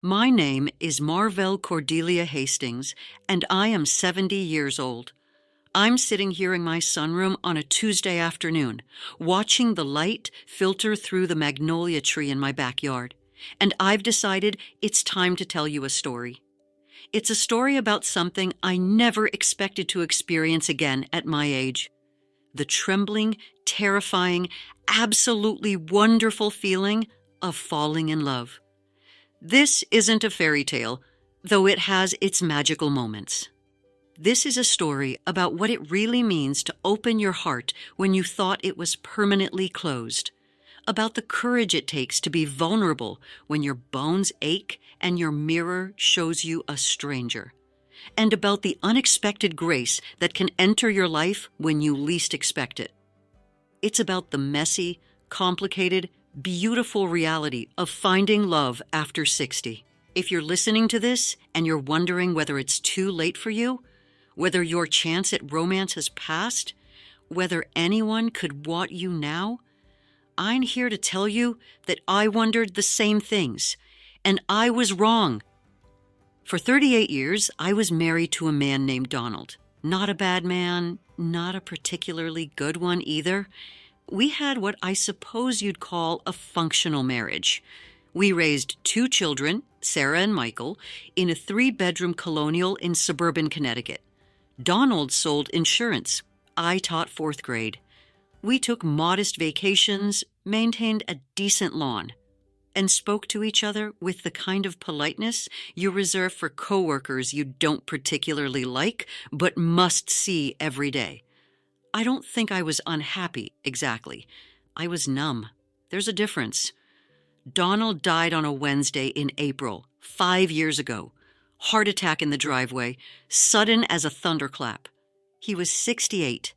My name is Marvell Cordelia Hastings, and I am 70 years old. I'm sitting here in my sunroom on a Tuesday afternoon, watching the light filter through the magnolia tree in my backyard, and I've decided it's time to tell you a story. It's a story about something I never expected to experience again at my age. The trembling, terrifying, absolutely wonderful feeling of falling in love. This isn't a fairy tale, though it has its magical moments. This is a story about what it really means to open your heart when you thought it was permanently closed, about the courage it takes to be vulnerable when your bones ache and your mirror shows you a stranger, and about the unexpected grace that can enter your life when you least expect it. It's about the messy, complicated, beautiful reality of finding love after 60. If you're listening to this and you're wondering whether it's too late for you, whether your chance at romance has passed, whether anyone could want you now, I'm here to tell you that I wondered the same things, and I was wrong. For 38 years, I was married to a man named Donald. Not a bad man, not a particularly good one either. We had what I suppose you'd call a functional marriage. We raised 2 children, Sarah and Michael, in a 3-bedroom colonial in suburban Connecticut. Donald sold insurance. I taught 4th grade. We took modest vacations, maintained a decent lawn, and spoke to each other with the kind of politeness you reserve for coworkers you don't particularly like but must see every day. I don't think I was unhappy, exactly. I was numb. There's a difference. Donald died on a Wednesday in April, 5 years ago. Heart attack in the driveway, sudden as a thunderclap. He was 68.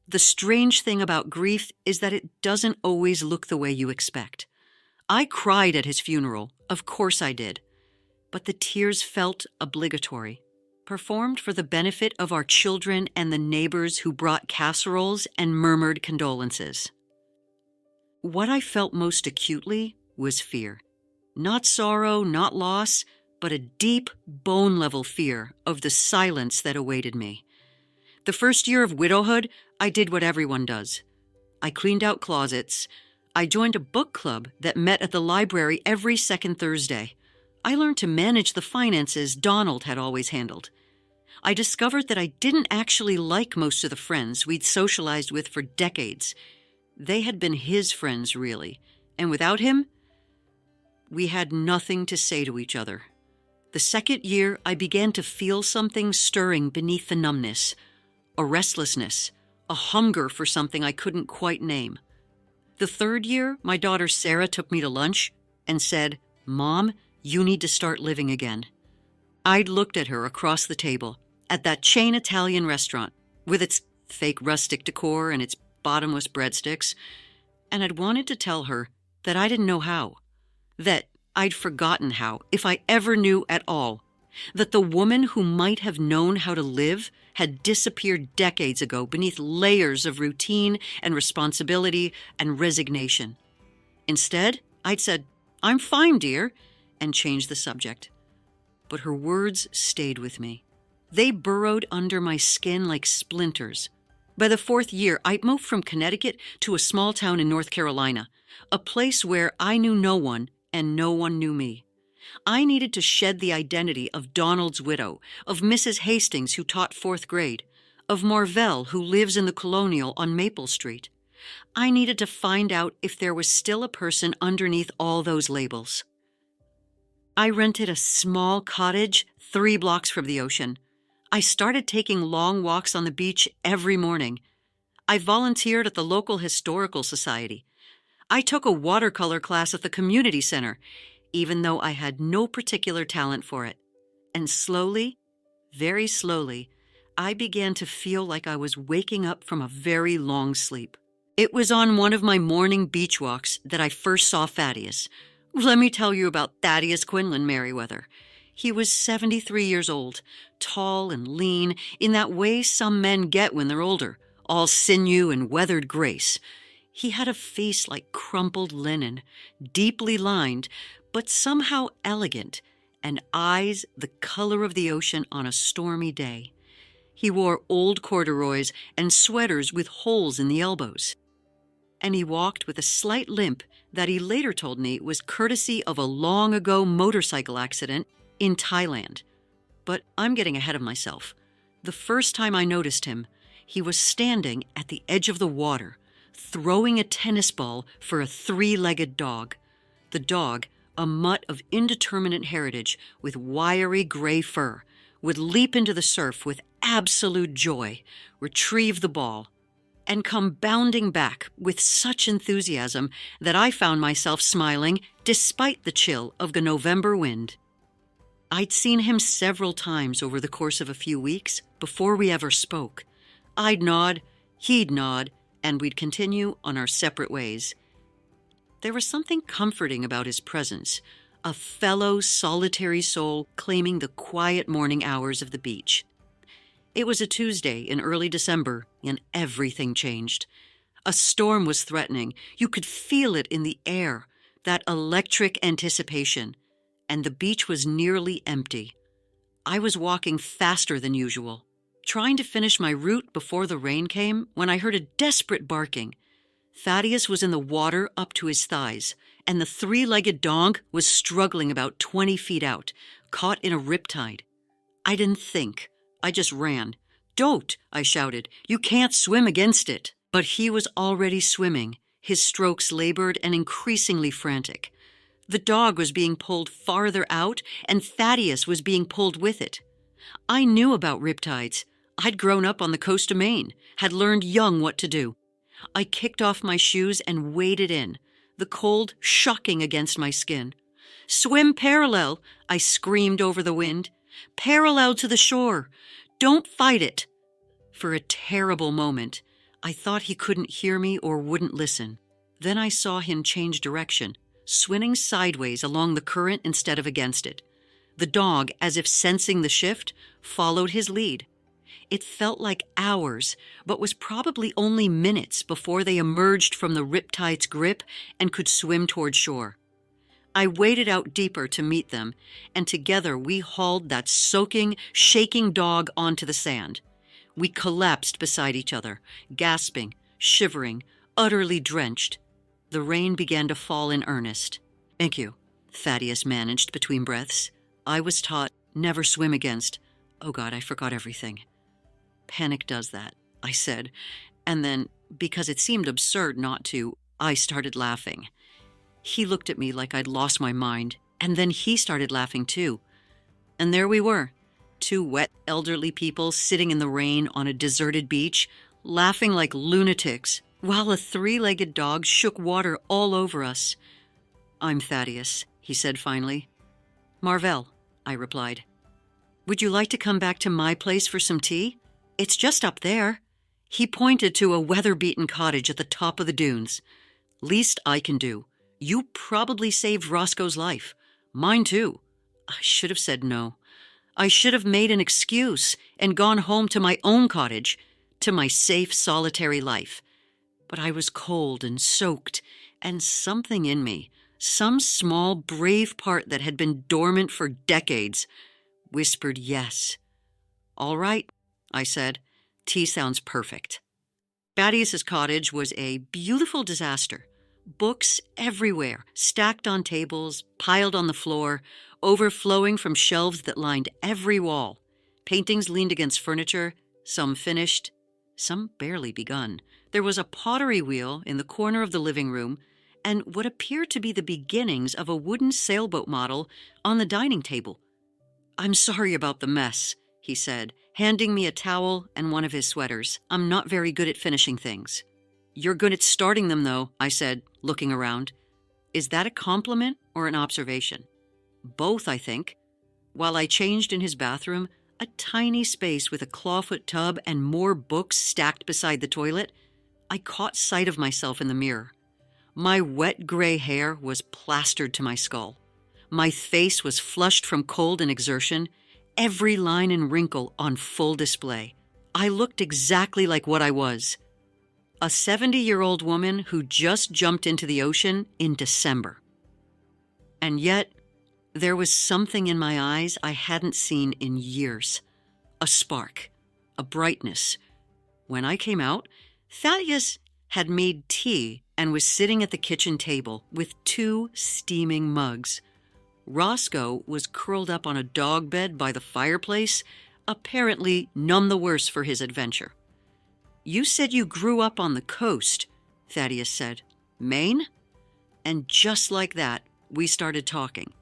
The strange thing about grief is that it doesn't always look the way you expect. I cried at his funeral, of course I did, but the tears felt obligatory, performed for the benefit of our children and the neighbors who brought casseroles and murmured condolences. What I felt most acutely was fear. Not sorrow, not loss, but a deep, bone-level fear of the silence that awaited me. The first year of widowhood, I did what everyone does. I cleaned out closets. I joined a book club that met at the library every second Thursday. I learned to manage the finances Donald had always handled. I discovered that I didn't actually like most of the friends we'd socialized with for decades. They had been his friends, really, and without him, we had nothing to say to each other. The second year, I began to feel something stirring beneath the numbness, a restlessness, a hunger for something I couldn't quite name. The third year, my daughter Sarah took me to lunch and said, "Mom, you need to start living again." I'd looked at her across the table, at that chain Italian restaurant, with its fake rustic decor and its bottomless breadsticks, and I'd wanted to tell her that I didn't know how, that I'd forgotten how, if I ever knew at all, that the woman who might have known how to live had disappeared decades ago beneath layers of routine and responsibility and resignation. Instead, I'd said, "I'm fine, dear," and changed the subject. But her words stayed with me. They burrowed under my skin like splinters. By the 4th year, I'd moved from Connecticut to a small town in North Carolina, a place where I knew no one and no one knew me. I needed to shed the identity of Donald's widow, of Mrs. Hastings, who taught 4th grade, of Marvell, who lives in the Colonial on Maple Street. I needed to find out if there was still a person underneath all those labels. I rented a small cottage 3 blocks from the ocean. I started taking long walks on the beach every morning. I volunteered at the local historical society. I took a watercolor class at the community center, even though I had no particular talent for it. And slowly, very slowly, I began to feel like I was waking up from a very long sleep. It was on one of my morning beach walks that I first saw Thaddeus. Let me tell you about Thaddeus Quinlan Merriweather. He was 73 years old, tall and lean, in that way some men get when they're older, all sinew and weathered grace. He had a face like crumpled linen, deeply lined, but somehow elegant, and eyes the color of the ocean on a stormy day. He wore old corduroys and sweaters with holes in the elbows. And he walked with a slight limp that he later told me was courtesy of a long-ago motorcycle accident in Thailand. But I'm getting ahead of myself. The first time I noticed him, he was standing at the edge of the water, throwing a tennis ball for a three-legged dog. The dog, a mutt of indeterminate heritage with wiry gray fur, would leap into the surf with absolute joy, retrieve the ball, and come bounding back with such enthusiasm that I found myself smiling despite the chill of the November wind. I'd seen him several times over the course of a few weeks before we ever spoke. I'd nod, he'd nod, and we'd continue on our separate ways. There was something comforting about his presence, a fellow solitary soul claiming the quiet morning hours of the beach. It was a Tuesday in early December, and everything changed. A storm was threatening. You could feel it in the air, that electric anticipation, and the beach was nearly empty. I was walking faster than usual, trying to finish my route before the rain came when I heard a desperate barking. Thaddeus was in the water up to his thighs, and the three-legged dog was struggling about 20 feet out, caught in a riptide. I didn't think. I just ran. "Don't!" I shouted. "You can't swim against it." But he was already swimming, his strokes labored and increasingly frantic. The dog was being pulled farther out, and Thaddeus was being pulled with it. I knew about riptides. I'd grown up on the coast of Maine, had learned young what to do. I kicked off my shoes and waded in, the cold shocking against my skin. "Swim parallel," I screamed over the wind. "Parallel to the shore. Don't fight it." For a terrible moment, I thought he couldn't hear me or wouldn't listen. Then I saw him change direction, swimming sideways along the current instead of against it. The dog, as if sensing the shift, followed his lead. It felt like hours, but was probably only minutes before they emerged from the riptide's grip and could swim toward shore. I waded out deeper to meet them, and together we hauled that soaking, shaking dog onto the sand. We collapsed beside each other, gasping, shivering, utterly drenched. The rain began to fall in earnest. "Thank you," Thaddeus managed between breaths. I was taught, never swim against. Oh God, I forgot everything. "Panic does that," I said, and then, because it seemed absurd not to, I started laughing. He looked at me like I'd lost my mind, and then he started laughing too. And there we were, two wet elderly people sitting in the rain on a deserted beach, laughing like lunatics, while a three-legged dog shook water all over us. "I'm Thaddeus," he said finally. "Marvell," I replied. "Would you like to come back to my place for some tea? It's just up there." He pointed to a weather-beaten cottage at the top of the dunes. "Least I can do. You probably saved Roscoe's life. Mine too." I should have said no. I should have made an excuse and gone home to my own cottage, to my safe, solitary life. But I was cold and soaked, and something in me, some small, brave part that had been dormant for decades, whispered yes. "All right," I said. "Tea sounds perfect." Thaddeus's cottage was a beautiful disaster. Books everywhere, stacked on tables, piled on the floor, overflowing from shelves that lined every wall. Paintings leaned against furniture, some finished, some barely begun. There was a pottery wheel in the corner of the living room, and what appeared to be the beginnings of a wooden sailboat model on the dining table. "I'm sorry about the mess," he said, handing me a towel and one of his sweaters. "I'm not very good at finishing things." "You're good at starting them, though," I said, looking around. Is that a compliment or an observation? Both, I think. While I changed in his bathroom, a tiny space with a clawfoot tub and more books stacked beside the toilet, I caught sight of myself in the mirror. My wet gray hair was plastered to my skull. My face was flushed from cold and exertion, every line and wrinkle on full display. I looked exactly like what I was. A 70-year-old woman who just jumped into the ocean in December. And yet, There was something in my eyes I hadn't seen in years. A spark, a brightness. When I came out, Thaddeus had made tea and was sitting at the kitchen table with 2 steaming mugs. Roscoe was curled up on a dog bed by the fireplace, apparently none the worse for his adventure. "You said you grew up on the coast," Thaddeus said. "Maine?" And just like that, we started talking.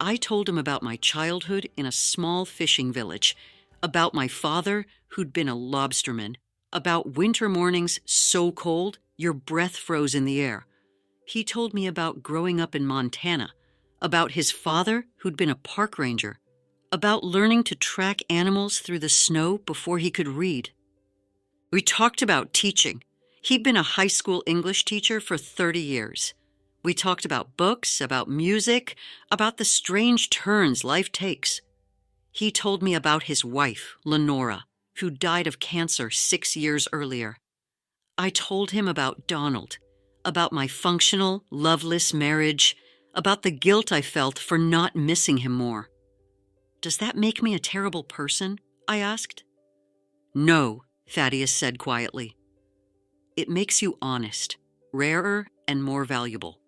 I told him about my childhood in a small fishing village, about my father who'd been a lobsterman, about winter mornings so cold your breath froze in the air. He told me about growing up in Montana, about his father who'd been a park ranger, about learning to track animals through the snow before he could read. We talked about teaching. He'd been a high school English teacher for 30 years. We talked about books, about music, about the strange turns life takes. He told me about his wife, Lenora, who died of cancer 6 years earlier. I told him about Donald, about my functional, loveless marriage, about the guilt I felt for not missing him more. "Does that make me a terrible person?" I asked. "No," Thaddeus said quietly. "It makes you honest, rarer and more valuable."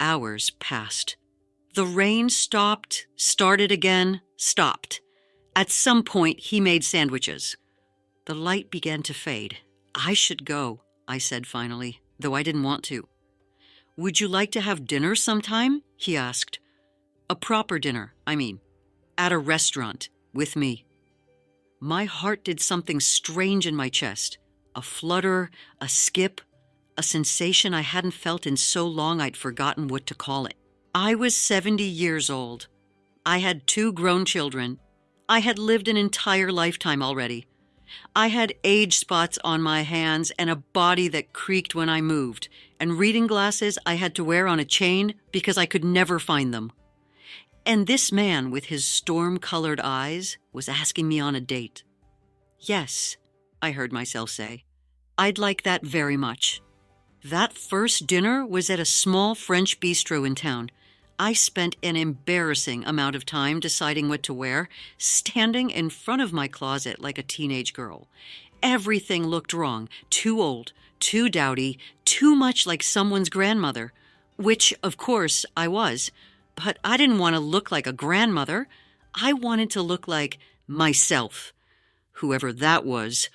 Hours passed. The rain stopped, started again, stopped. At some point, he made sandwiches. The light began to fade. "I should go," I said finally, though I didn't want to. "Would you like to have dinner sometime?" he asked. "A proper dinner, I mean. At a restaurant, with me." My heart did something strange in my chest. A flutter, a skip, a sensation I hadn't felt in so long I'd forgotten what to call it. I was 70 years old. I had 2 grown children. I had lived an entire lifetime already. I had age spots on my hands and a body that creaked when I moved, and reading glasses I had to wear on a chain because I could never find them. And this man with his storm-colored eyes was asking me on a date. "Yes," I heard myself say. "I'd like that very much." That first dinner was at a small French bistro in town. I spent an embarrassing amount of time deciding what to wear, standing in front of my closet like a teenage girl. Everything looked wrong, too old, too dowdy, too much like someone's grandmother, which, of course, I was. But I didn't want to look like a grandmother. I wanted to look like myself, whoever that was.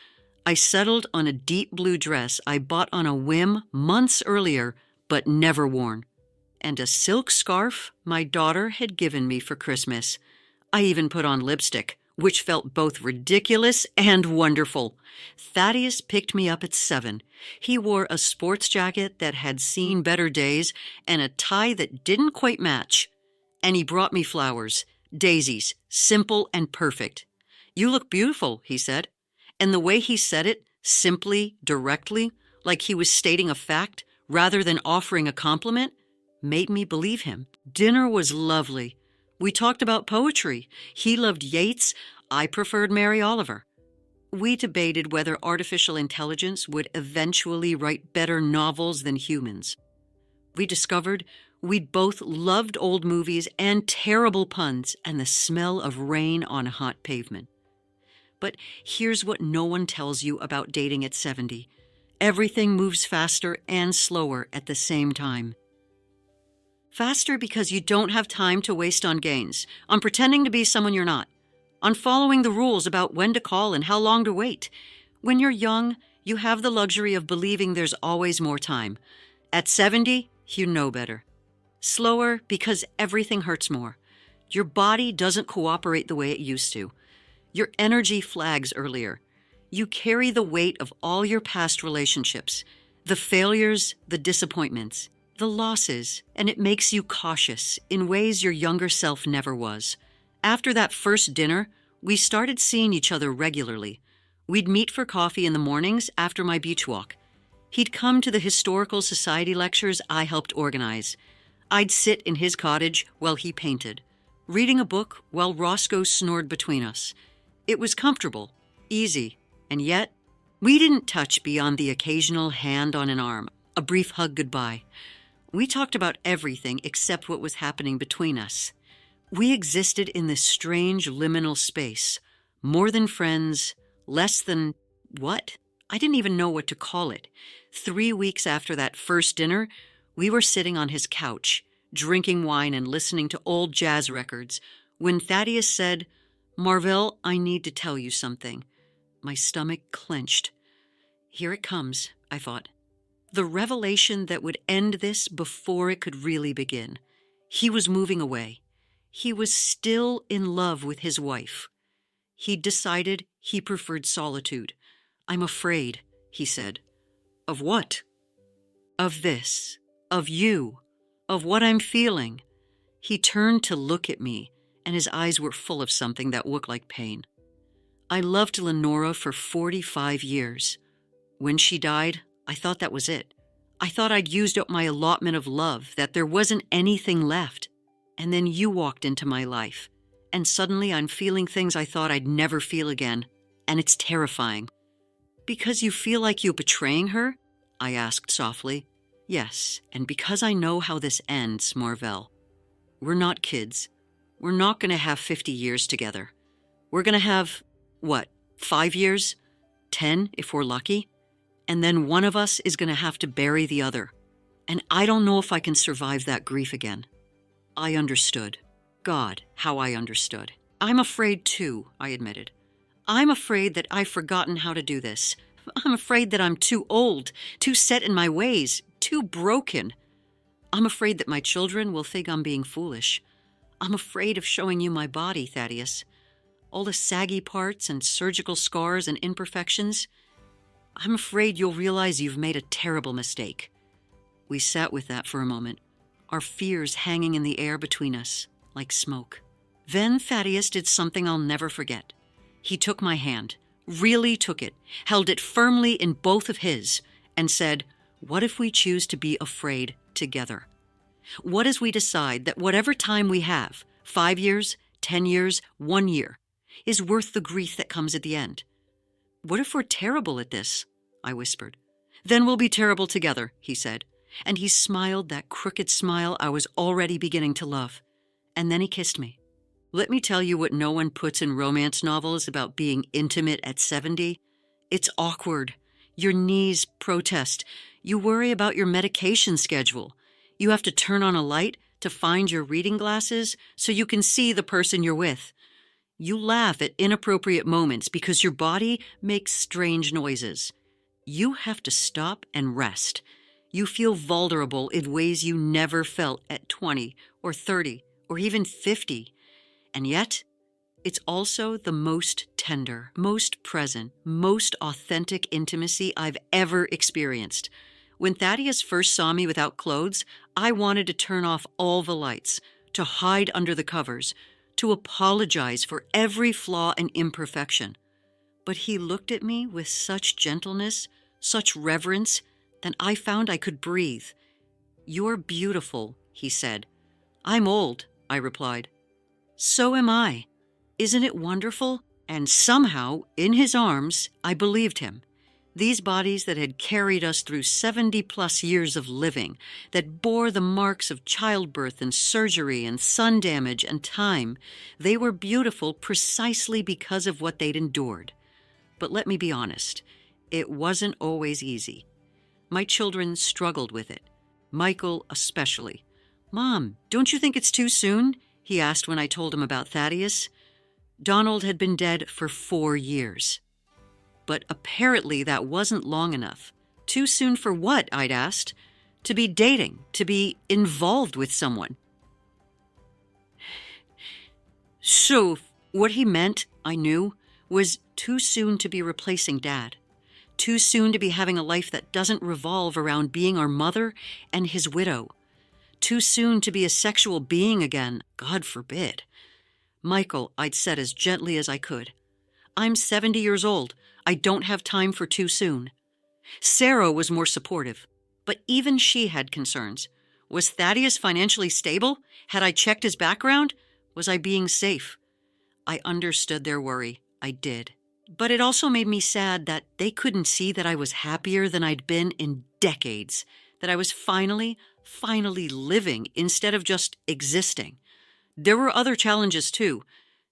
I settled on a deep blue dress I bought on a whim months earlier, but never worn, and a silk scarf my daughter had given me for Christmas. I even put on lipstick, which felt both ridiculous and wonderful. Thaddeus picked me up at 7. He wore a sports jacket that had seen better days and a tie that didn't quite match. And he brought me flowers, daisies, simple and perfect. "You look beautiful," he said. And the way he said it, simply, directly, like he was stating a fact rather than offering a compliment, made me believe him. Dinner was lovely. We talked about poetry. He loved Yeats. I preferred Mary Oliver. We debated whether artificial intelligence would eventually write better novels than humans. We discovered we'd both loved old movies and terrible puns and the smell of rain on a hot pavement. But here's what no one tells you about dating at 70. Everything moves faster and slower at the same time. Faster because you don't have time to waste on games, on pretending to be someone you're not, on following the rules about when to call and how long to wait. When you're young, you have the luxury of believing there's always more time. At 70, you know better. Slower because everything hurts more. Your body doesn't cooperate the way it used to. Your energy flags earlier. You carry the weight of all your past relationships, the failures, the disappointments, the losses, and it makes you cautious in ways your younger self never was. After that first dinner, we started seeing each other regularly. We'd meet for coffee in the mornings after my beach walk. He'd come to the Historical Society lectures I helped organize. I'd sit in his cottage while he painted, reading a book while Roscoe snored between us. It was comfortable, easy, and yet we didn't touch beyond the occasional hand on an arm, a brief hug goodbye. We talked about everything except what was happening between us. We existed in this strange liminal space, more than friends, less than what? I didn't even know what to call it. 3 weeks after that first dinner, we were sitting on his couch, drinking wine and listening to old jazz records, when Thaddeus said, "Marvell, I need to tell you something." My stomach clenched. Here it comes, I thought. The revelation that would end this before it could really begin. He was moving away. He was still in love with his wife. He'd decided he preferred solitude. "I'm afraid," he said. "Of what?" "Of this. Of you. Of what I'm feeling." He turned to look at me, and his eyes were full of something that looked like pain. I loved Lenora for 45 years. When she died, I thought that was it. I thought I'd used up my allotment of love, that there wasn't anything left. And then you walked into my life, and suddenly I'm feeling things I thought I'd never feel again, and it's terrifying. "Because you feel like you're betraying her?" I asked softly. "Yes, and because I know how this ends, Marvell. We're not kids. We're not going to have 50 years together. We're going to have, 5 years? 10 if we're lucky? And then one of us is going to have to bury the other. And I don't know if I can survive that grief again." I understood. God, how I understood. "I'm afraid too," I admitted. "I'm afraid that I've forgotten how to do this. I'm afraid that I'm too old, too set in my ways, too broken. I'm afraid that my children will think I'm being foolish. I'm afraid of showing you my body, Thaddeus. All the saggy parts and surgical scars and imperfections. I'm afraid you'll realize you've made a terrible mistake." We sat with that for a moment, our fears hanging in the air between us, like smoke. Then Thaddeus did something I'll never forget. He took my hand, really took it, held it firmly in both of his, and said, "What if we choose to be afraid together? What as we decide that whatever time we have, 5 years, 10 years, 1 year, is worth the grief that comes at the end? What if we're terrible at this?" I whispered. "Then we'll be terrible together," he said, and he smiled that crooked smile I was already beginning to love. And then he kissed me. Let me tell you what no one puts in romance novels about being intimate at 70. It's awkward. Your knees protest. You worry about your medication schedule. You have to turn on a light to find your reading glasses so you can see the person you're with. You laugh at inappropriate moments because your body makes strange noises. You have to stop and rest. You feel vulnerable in ways you never felt at 20 or 30 or even 50. And yet, it's also the most tender, most present, most authentic intimacy I've ever experienced. When Thaddeus first saw me without clothes, I wanted to turn off all the lights, to hide under the covers, to apologize for every flaw and imperfection. But he looked at me with such gentleness, such reverence, that I found I could breathe. "You're beautiful," he said. "I'm old," I replied. "So am I. Isn't it wonderful?" And somehow, in his arms, I believed him. These bodies that had carried us through 70-plus years of living, that bore the marks of childbirth and surgery and sun damage and time, they were beautiful precisely because of what they'd endured. But let me be honest, it wasn't always easy. My children struggled with it. Michael especially. "Mom, don't you think it's too soon?" he asked when I told him about Thaddeus. Donald had been dead for 4 years. But apparently that wasn't long enough. Too soon for what, I'd asked. To be dating, to be involved with someone. So what he meant, I knew, was too soon to be replacing Dad. Too soon to be having a life that doesn't revolve around being our mother and his widow. Too soon to be a sexual being again, God forbid. "Michael," I'd said as gently as I could, "I'm 70 years old. I don't have time for too soon." Sarah was more supportive, but even she had concerns. Was Thaddeus financially stable? Had I checked his background? Was I being safe? I understood their worry. I did. But it also made me sad that they couldn't see that I was happier than I'd been in decades, that I was finally living instead of just existing. There were other challenges too.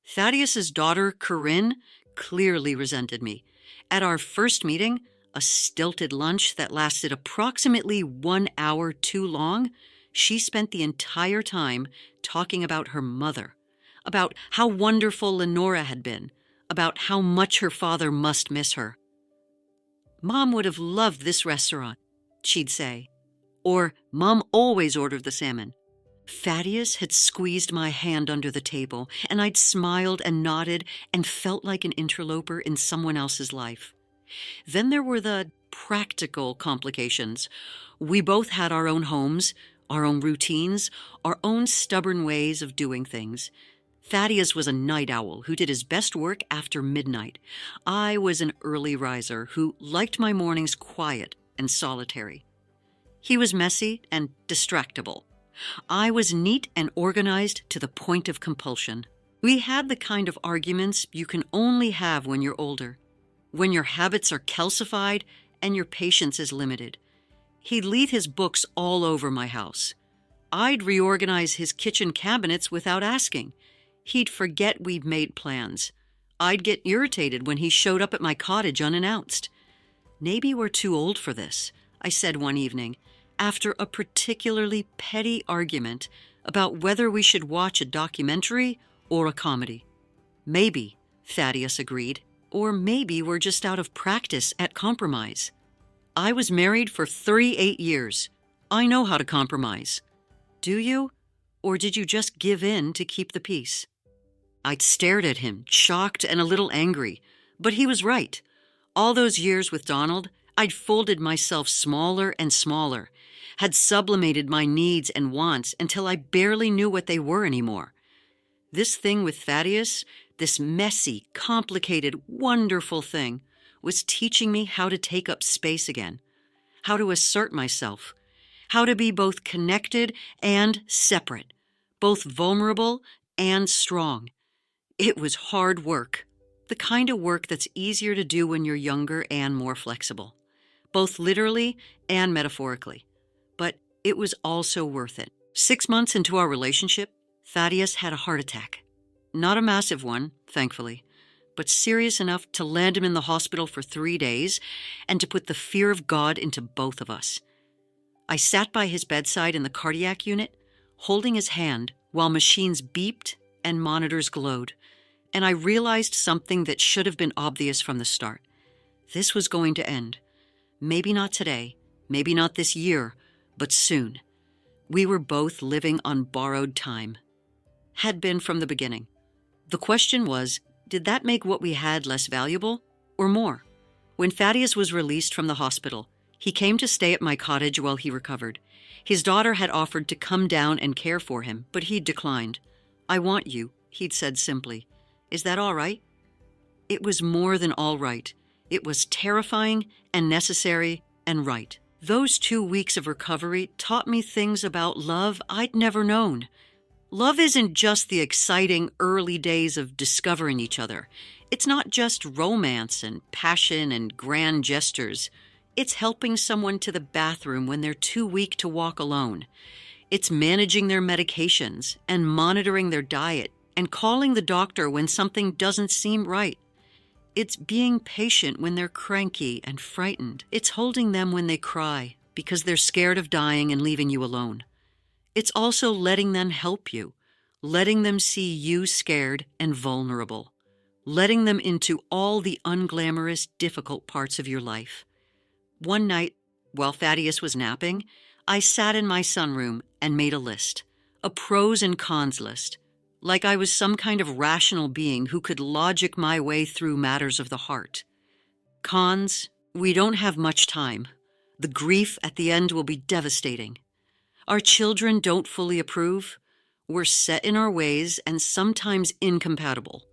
Thaddeus's daughter, Corinne, clearly resented me. At our first meeting, a stilted lunch that lasted approximately 1 hour too long, she spent the entire time talking about her mother, about how wonderful Lenora had been, about how much her father must miss her. "Mom would have loved this restaurant," she'd say. Or, "Mom always ordered the salmon." Thaddeus had squeezed my hand under the table, and I'd smiled and nodded and felt like an interloper in someone else's life. Then there were the practical complications. We both had our own homes, our own routines, our own stubborn ways of doing things. Thaddeus was a night owl who did his best work after midnight. I was an early riser who liked my mornings quiet and solitary. He was messy and distractible. I was neat and organized to the point of compulsion. We had the kind of arguments you can only have when you're older, when your habits are calcified and your patience is limited. He'd leave his books all over my house. I'd reorganize his kitchen cabinets without asking. He'd forget we'd made plans. I'd get irritated when he showed up at my cottage unannounced. "Maybe we're too old for this," I said one evening, after a particularly petty argument about whether we should watch a documentary or a comedy. "Maybe," Thaddeus agreed, "or maybe we're just out of practice at compromise." I was married for 38 years. I know how to compromise. Do you? Or did you just give in to keep the peace? I'd stared at him, shocked and a little angry, but he was right. All those years with Donald, I'd folded myself smaller and smaller, had sublimated my needs and wants until I barely knew what they were anymore. This thing with Thaddeus, this messy, complicated, wonderful thing, was teaching me how to take up space again, how to assert myself, how to be both connected and separate, both vulnerable and strong. It was hard work, the kind of work that's easier to do when you're younger and more flexible, both literally and metaphorically. But it was also worth it. 6 months into our relationship, Thaddeus had a heart attack. Not a massive one, thankfully, but serious enough to land him in the hospital for 3 days and to put the fear of God into both of us. I sat by his bedside in the cardiac unit, holding his hand while machines beeped and monitors glowed, and I realized something that should have been obvious from the start. This was going to end. Maybe not today, maybe not this year, but soon. We were both living on borrowed time. Had been from the beginning. The question was, did that make what we had less valuable or more? When Thaddeus was released from the hospital, he came to stay at my cottage while he recovered. His daughter had offered to come down and care for him, but he'd declined. "I want you," he'd said simply. "Is that all right?" It was more than all right. It was terrifying and necessary and right. Those 2 weeks of recovery taught me things about love I'd never known. Love isn't just the exciting early days of discovering each other. It's not just romance and passion and grand gestures. It's helping someone to the bathroom when they're too weak to walk alone. It's managing their medications and monitoring their diet and calling the doctor when something doesn't seem right. It's being patient when they're cranky and frightened. It's holding them when they cry because they're scared of dying and leaving you alone. It's also letting them help you, letting them see you scared and vulnerable, letting them into all the unglamorous, difficult parts of your life. One night, while Thaddeus was napping, I sat in my sunroom and made a list, a pros and cons list, like I was some kind of rational being who could logic my way through matters of the heart. Cons: we don't have much time. The grief at the end will be devastating. Our children don't fully approve. We're set in our ways and sometimes incompatible.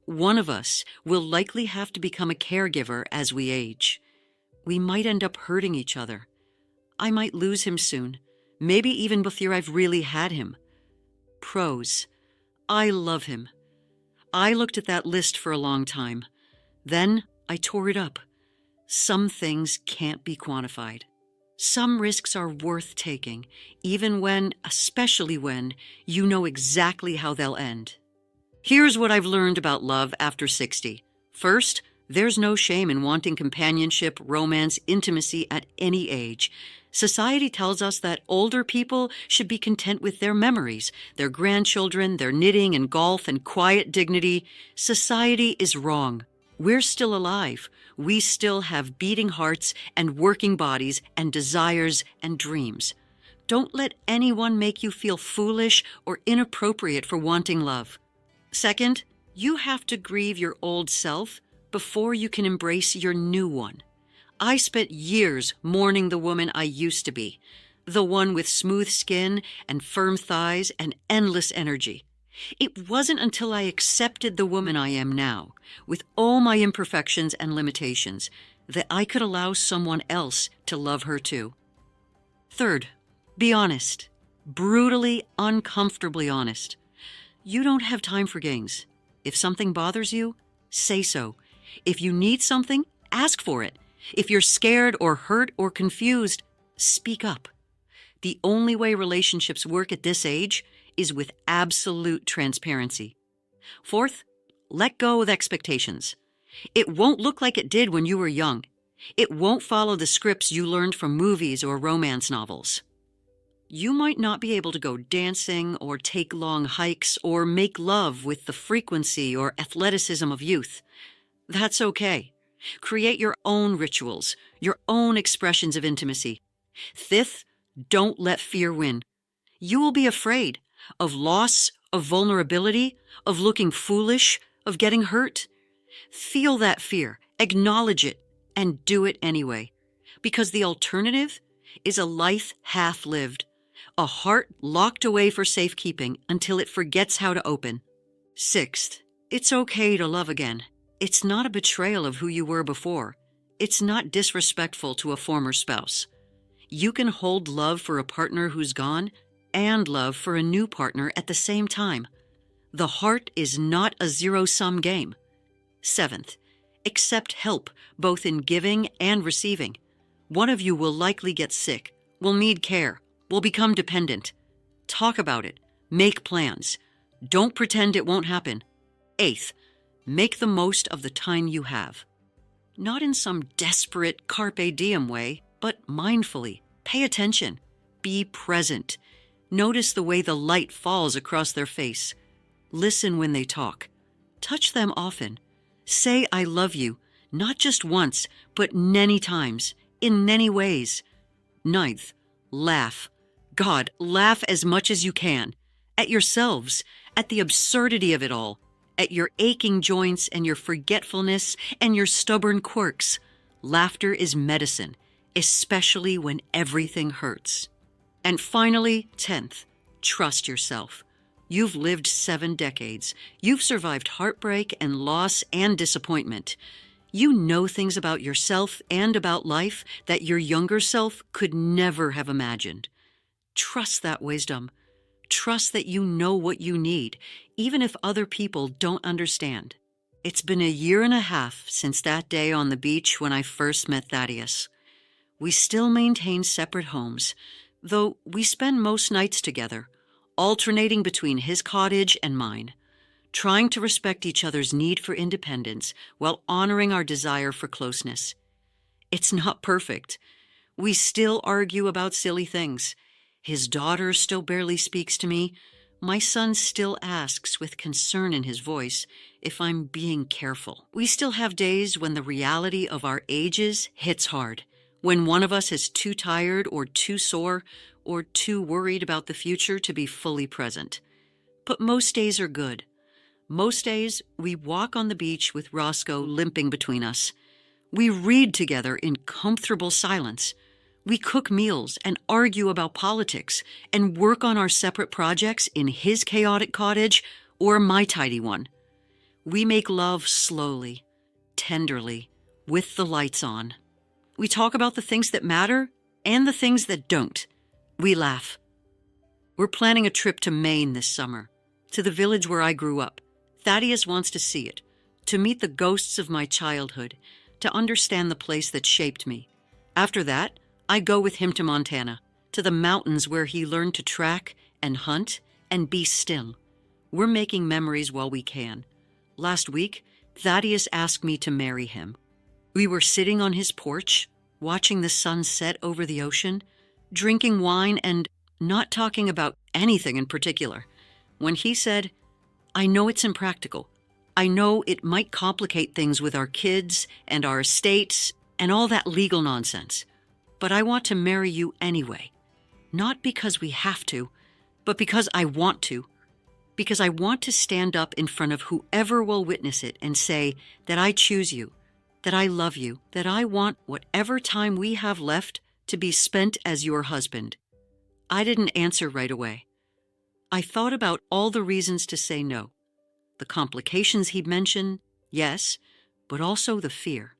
One of us will likely have to become a caregiver as we age. We might end up hurting each other. I might lose him soon, maybe even before I've really had him. Pros: I love him. I looked at that list for a long time. Then I tore it up. Some things can't be quantified. Some risks are worth taking, especially when, you know exactly how they'll end. Here's what I've learned about love after 60. First, there's no shame in wanting companionship, romance, intimacy at any age. Society tells us that older people should be content with their memories, their grandchildren, their knitting and golf and quiet dignity. Society is wrong. We're still alive. We still have beating hearts and working bodies and desires and dreams. Don't let anyone make you feel foolish or inappropriate for wanting love. Second, you have to grieve your old self before you can embrace your new one. I spent years mourning the woman I used to be, the one with smooth skin and firm thighs and endless energy. It wasn't until I accepted the woman I am now, with all my imperfections and limitations, that I could allow someone else to love her too. Third, be honest. Brutally, uncomfortably honest. You don't have time for games. If something bothers you, say so. If you need something, ask for it. If you're scared or hurt or confused, speak up. The only way relationships work at this age is with absolute transparency. Fourth, let go of expectations. It won't look like it did when you were young. It won't follow the scripts you learned from movies or romance novels. You might not be able to go dancing or take long hikes or make love with the frequency or athleticism of youth. That's okay. Create your own rituals, your own expressions of intimacy. Fifth, don't let fear win. You will be afraid of loss, of vulnerability, of looking foolish, of getting hurt. Feel that fear, acknowledge it, and do it anyway. Because the alternative is a life half-lived, a heart locked away for safekeeping until it forgets how to open. Sixth, it's okay to love again. It's not a betrayal of who you were before. It's not disrespectful to a former spouse. You can hold love for a partner who's gone and love for a new partner at the same time. The heart is not a zero-sum game. Seventh, accept help both in giving and receiving. One of you will likely get sick, will need care, will become dependent. Talk about it. Make plans. Don't pretend it won't happen. Eighth, make the most of the time you have. Not in some desperate carpe diem way, but mindfully. Pay attention. Be present. Notice the way the light falls across their face. Listen when they talk. Touch them often. Say I love you, not just once, but many times, in many ways. Ninth, laugh. God, laugh as much as you can. At yourselves, at the absurdity of it all, at your aching joints and your forgetfulness and your stubborn quirks. Laughter is medicine, especially when everything hurts. And finally, 10th, trust yourself. You've lived 7 decades. You've survived heartbreak and loss and disappointment. You know things about yourself and about life that your younger self could never have imagined. Trust that wisdom. Trust that you know what you need, even if other people don't understand. It's been a year and a half since that day on the beach when I first met Thaddeus. We still maintain separate homes, though we spend most nights together, alternating between his cottage and mine, trying to respect each other's need for independence while honoring our desire for closeness. It's not perfect. We still argue about silly things. His daughter still barely speaks to me. My son still asks with concern in his voice if I'm being careful. We still have days when the reality of our ages hits hard, when one of us is too tired or too sore or too worried about the future to be fully present. But most days are good. Most days, we walk on the beach with Roscoe limping between us. We read together in comfortable silence. We cook meals and argue about politics and work on our separate projects in his chaotic cottage or my tidy one. We make love slowly, tenderly, with the lights on. We talk about the things that matter and the things that don't. We laugh. We're planning a trip to Maine this summer, to the village where I grew up. Thaddeus wants to see it, to meet the ghosts of my childhood, to understand the place that shaped me. After that, I go with him to Montana, to the mountains where he learned to track and hunt and be still. We're making memories while we can. Last week, Thaddeus asked me to marry him. We were sitting on his porch, watching the sun set over the ocean, drinking wine and not talking about anything in particular, when he said, "I know it's impractical. I know it might complicate things with our kids and our estates and all that legal nonsense, but I want to marry you anyway. Not because we have to, but because I want to. Because I want to stand up in front of whoever will witness it and say that I choose you, that I love you, that I want whatever time we have left to be spent as your husband." I didn't answer right away. I thought about all the reasons to say no. The complications he'd mentioned, yes, but also the fear.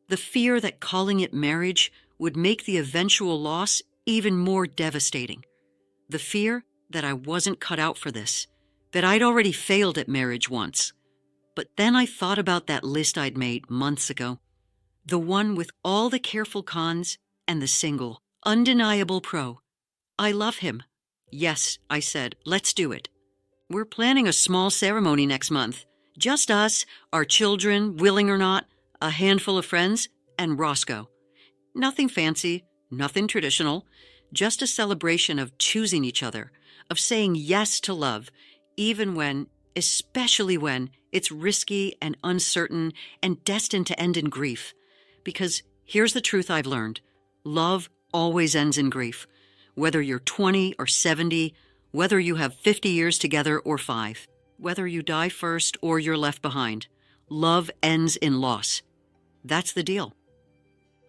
The fear that calling it marriage would make the eventual loss even more devastating. The fear that I wasn't cut out for this, that I'd already failed at marriage once. But then I thought about that list I'd made months ago, the one with all the careful cons and the single, undeniable pro. I love him. Yes, I said, let's do it. We're planning a small ceremony next month. Just us, our children, willing or not, a handful of friends, and Roscoe. Nothing fancy, nothing traditional, just a celebration of choosing each other, of saying yes to love, even when, especially when, it's risky and uncertain and destined to end in grief. Because here's the truth I've learned. Love always ends in grief. Whether you're 20 or 70, whether you have 50 years together or 5, whether you die first or you're left behind, love ends in loss. That's the deal.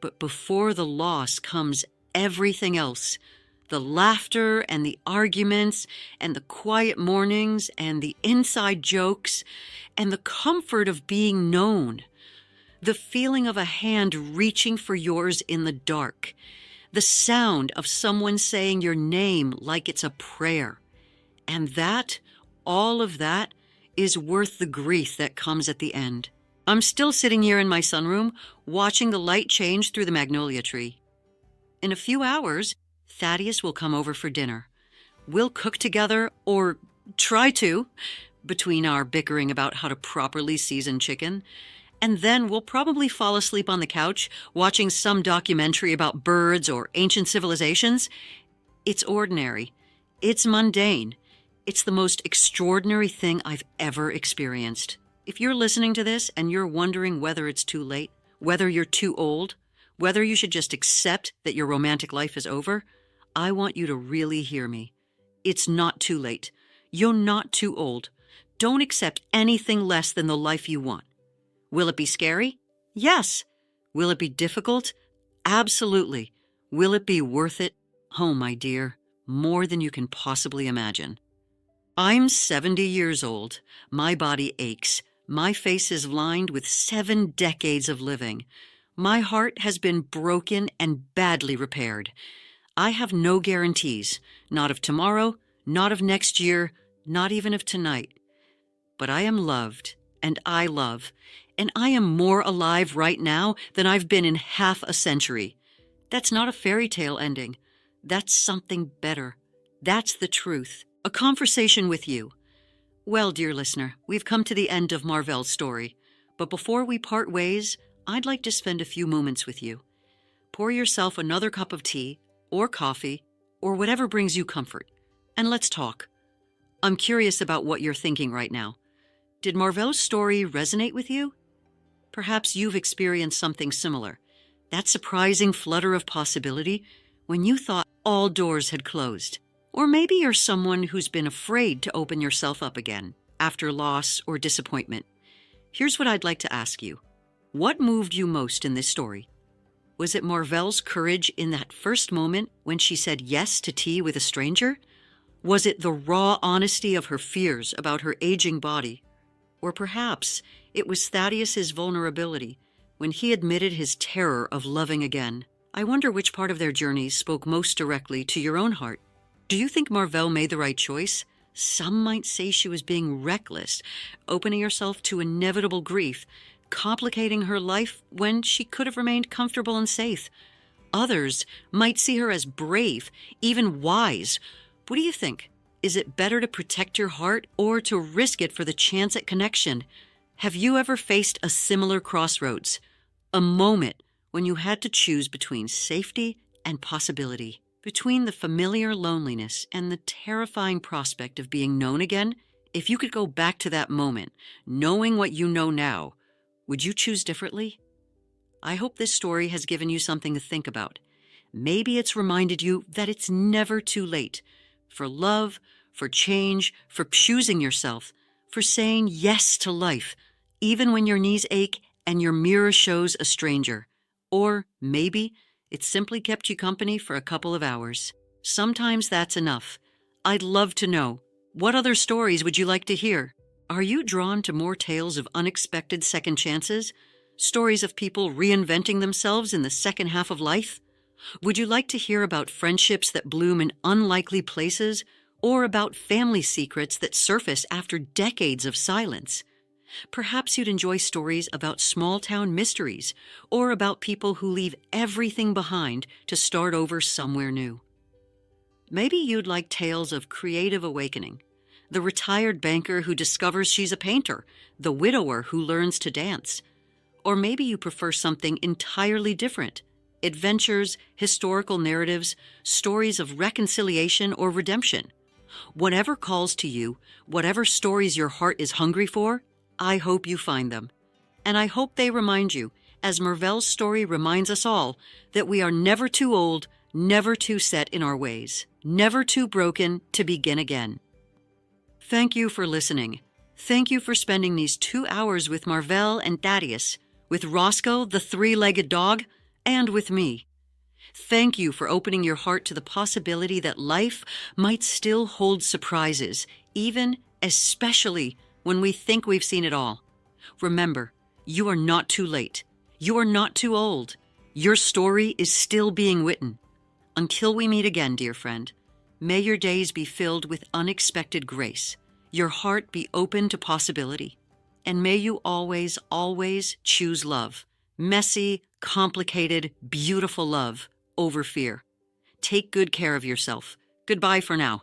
But before the loss comes everything else, the laughter and the arguments and the quiet mornings and the inside jokes and the comfort of being known, the feeling of a hand reaching for yours in the dark, the sound of someone saying your name like it's a prayer. And that, all of that, is worth the grief that comes at the end. I'm still sitting here in my sunroom, watching the light change through the magnolia tree. In a few hours, Thaddeus will come over for dinner. We'll cook together, or try to, between our bickering about how to properly season chicken. And then we'll probably fall asleep on the couch, watching some documentary about birds or ancient civilizations. It's ordinary. It's mundane. It's the most extraordinary thing I've ever experienced. If you're listening to this and you're wondering whether it's too late, whether you're too old, whether you should just accept that your romantic life is over, I want you to really hear me. It's not too late. You're not too old. Don't accept anything less than the life you want. Will it be scary? Yes. Will it be difficult? Absolutely. Will it be worth it? Oh, my dear, more than you can possibly imagine. I'm 70 years old. My body aches. My face is lined with 7 decades of living. My heart has been broken and badly repaired. I have no guarantees, not of tomorrow, not of next year, not even of tonight. But I am loved, and I love, and I am more alive right now than I've been in half a century. That's not a fairy tale ending. That's something better. That's the truth. A conversation with you. Well, dear listener, we've come to the end of Marvel's story. But before we part ways, I'd like to spend a few moments with you. Pour yourself another cup of tea, or coffee, or whatever brings you comfort, and let's talk. I'm curious about what you're thinking right now. Did Marvel's story resonate with you? Perhaps you've experienced something similar. That surprising flutter of possibility when you thought all doors had closed. Or maybe you're someone who's been afraid to open yourself up again after loss or disappointment. Here's what I'd like to ask you. What moved you most in this story? Was it Marvel's courage in that first moment when she said yes to tea with a stranger? Was it the raw honesty of her fears about her aging body? Or perhaps it was Thaddeus's vulnerability when he admitted his terror of loving again. I wonder which part of their journey spoke most directly to your own heart. Do you think Marvel made the right choice? Some might say she was being reckless, opening herself to inevitable grief, complicating her life when she could have remained comfortable and safe. Others might see her as brave, even wise. What do you think? Is it better to protect your heart or to risk it for the chance at connection? Have you ever faced a similar crossroads? A moment when you had to choose between safety and possibility, between the familiar loneliness and the terrifying prospect of being known again? If you could go back to that moment, knowing what you know now, would you choose differently? I hope this story has given you something to think about. Maybe it's reminded you that it's never too late for love, for change, for choosing yourself, for saying yes to life, even when your knees ache and your mirror shows a stranger. Or maybe it simply kept you company for a couple of hours. Sometimes that's enough. I'd love to know. What other stories would you like to hear? Are you drawn to more tales of unexpected second chances? Stories of people reinventing themselves in the second half of life? Would you like to hear about friendships that bloom in unlikely places, or about family secrets that surface after decades of silence? Perhaps you'd enjoy stories about small-town mysteries, or about people who leave everything behind to start over somewhere new. Maybe you'd like tales of creative awakening, the retired banker who discovers she's a painter, the widower who learns to dance. Or maybe you prefer something entirely different: adventures, historical narratives, stories of reconciliation or redemption. Whatever calls to you, whatever stories your heart is hungry for, I hope you find them. And I hope they remind you, as Marvelle's story reminds us all, that we are never too old, never too set in our ways, never too broken to begin again. Thank you for listening. Thank you for spending these 2 hours with Marvelle and Thaddeus, with Roscoe, the three-legged dog, and with me. Thank you for opening your heart to the possibility that life might still hold surprises, even, especially, when we think we've seen it all. Remember, you are not too late. You are not too old. Your story is still being written. Until we meet again, dear friend, may your days be filled with unexpected grace, your heart be open to possibility, and may you always, always choose love. Messy, complicated, beautiful love over fear. Take good care of yourself. Goodbye for now.